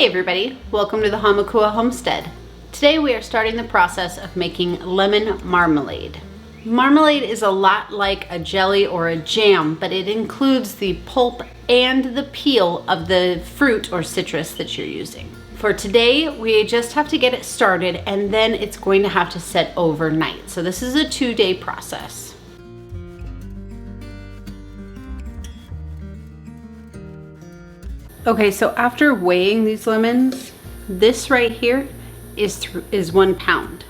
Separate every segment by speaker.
Speaker 1: Hey everybody, welcome to the Hamakua Homestead. Today we are starting the process of making lemon marmalade. Marmalade is a lot like a jelly or a jam, but it includes the pulp and the peel of the fruit or citrus that you're using. For today, we just have to get it started and then it's going to have to set overnight. So this is a 2-day process. Okay, so after weighing these lemons, this right here is 1 pound.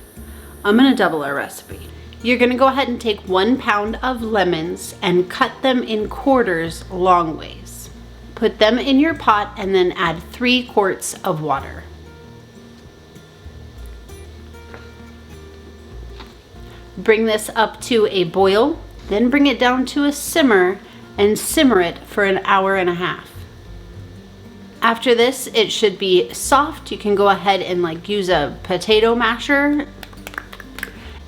Speaker 1: I'm gonna double our recipe. You're gonna go ahead and take 1 pound of lemons and cut them in quarters long ways. Put them in your pot and then add 3 quarts of water. Bring this up to a boil, then bring it down to a simmer and simmer it for an hour and a half. After this, it should be soft. You can go ahead and use a potato masher,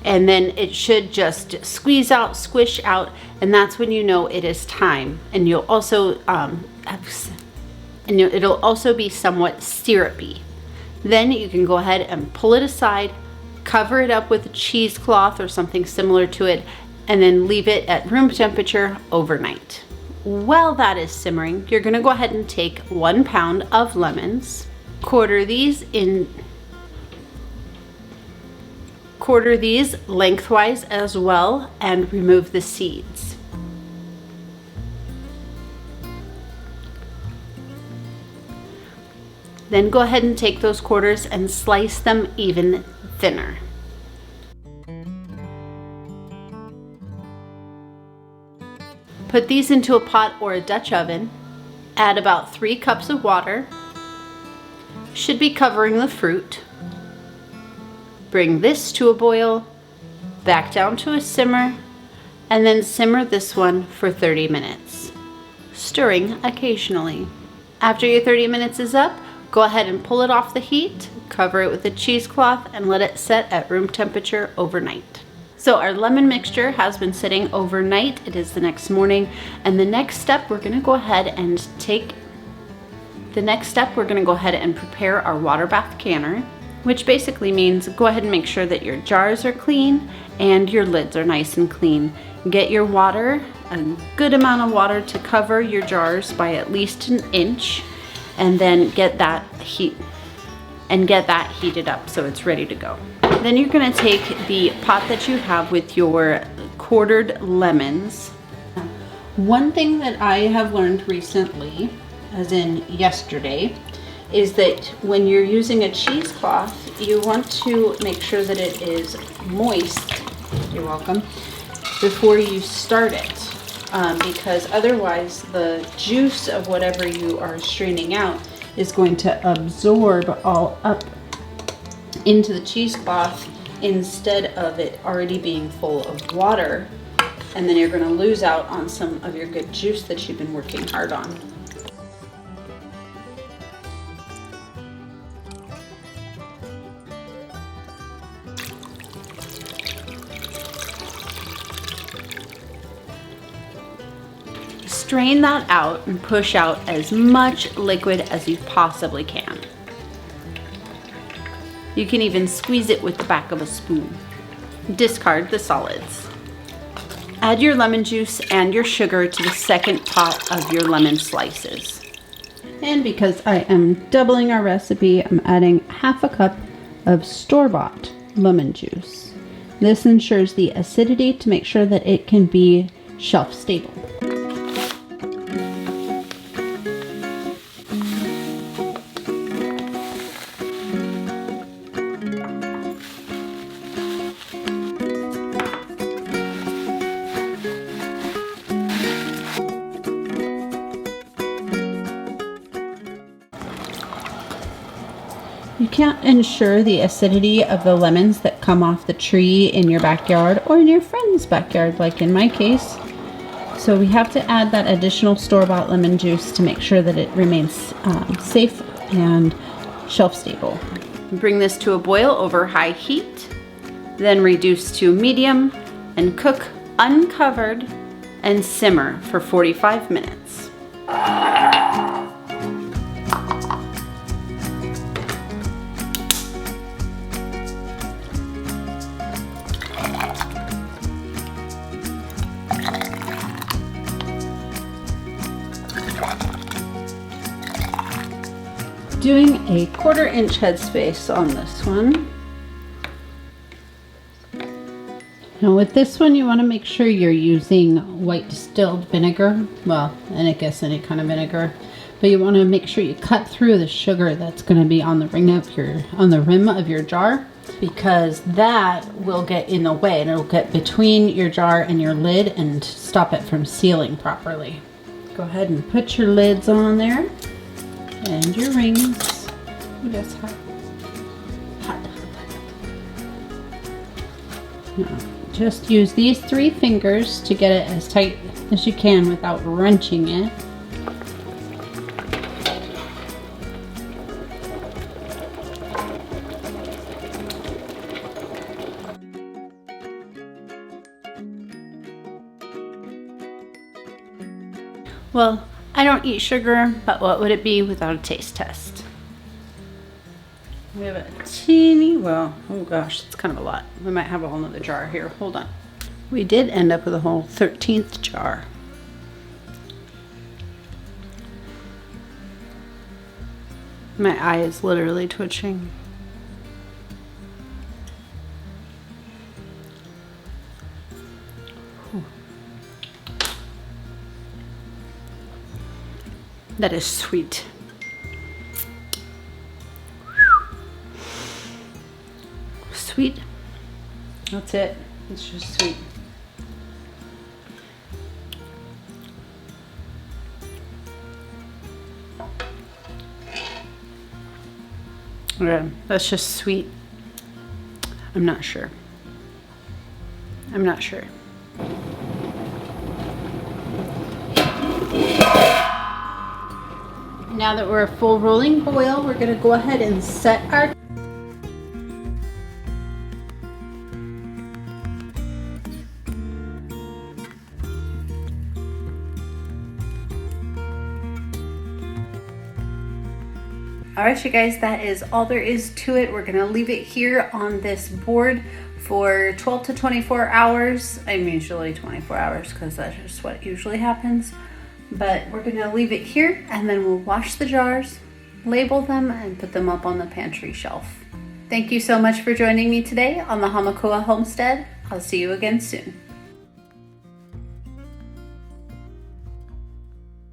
Speaker 1: and then it should just squeeze out, squish out, and that's when you know it is time. And you'll also it'll also be somewhat syrupy. Then you can go ahead and pull it aside, cover it up with a cheesecloth or something similar to it, and then leave it at room temperature overnight. While that is simmering, you're gonna go ahead and take 1 pound of lemons, quarter these lengthwise as well, and remove the seeds. Then go ahead and take those quarters and slice them even thinner. Put these into a pot or a Dutch oven. Add about 3 cups of water. Should be covering the fruit. Bring this to a boil, back down to a simmer, and then simmer this one for 30 minutes, stirring occasionally. After your 30 minutes is up, go ahead and pull it off the heat, cover it with a cheesecloth, and let it set at room temperature overnight. So our lemon mixture has been sitting overnight. It is the next morning, and the next step we're gonna go ahead and prepare our water bath canner, which basically means go ahead and make sure that your jars are clean and your lids are nice and clean. Get your water, a good amount of water to cover your jars by at least 1 inch, and then get that heated up so it's ready to go. Then you're gonna take the pot that you have with your quartered lemons. One thing that I have learned recently, as in yesterday, is that when you're using a cheesecloth, you want to make sure that it is moist, you're welcome, before you start it. Because otherwise the juice of whatever you are straining out is going to absorb all up into the cheesecloth instead of it already being full of water, and then you're going to lose out on some of your good juice that you've been working hard on. Strain that out and push out as much liquid as you possibly can. You can even squeeze it with the back of a spoon. Discard the solids. Add your lemon juice and your sugar to the second pot of your lemon slices. And because I am doubling our recipe, I'm adding 1/2 cup of store-bought lemon juice. This ensures the acidity to make sure that it can be shelf stable. You can't ensure the acidity of the lemons that come off the tree in your backyard or in your friend's backyard, like in my case. So we have to add that additional store-bought lemon juice to make sure that it remains safe and shelf stable. Bring this to a boil over high heat, then reduce to medium and cook uncovered and simmer for 45 minutes. Doing a 1/4 inch headspace on this one. Now with this one, you want to make sure you're using white distilled vinegar. Well, and I guess any kind of vinegar. But you want to make sure you cut through the sugar that's going to be on the rim of your jar, because that will get in the way and it'll get between your jar and your lid and stop it from sealing properly. Go ahead and put your lids on there and your rings. Ooh, that's hot. Hot. Now, just use these 3 fingers to get it as tight as you can without wrenching it. Well, I don't eat sugar, but what would it be without a taste test? We have a teeny, well, oh gosh, it's kind of a lot. We might have a whole nother jar here. Hold on. We did end up with a whole 13th jar. My eye is literally twitching. That is sweet. Sweet. That's it. It's just sweet. Okay, that's just sweet. I'm not sure. I'm not sure. Now that we're a full rolling boil, we're going to go ahead and set our Alright you guys, that is all there is to it. We're going to leave it here on this board for 12 to 24 hours. I'm usually 24 hours because that's just what usually happens. But we're going to leave it here and then we'll wash the jars, label them, and put them up on the pantry shelf. Thank you so much for joining me today on the Hamakua Homestead. I'll see you again soon.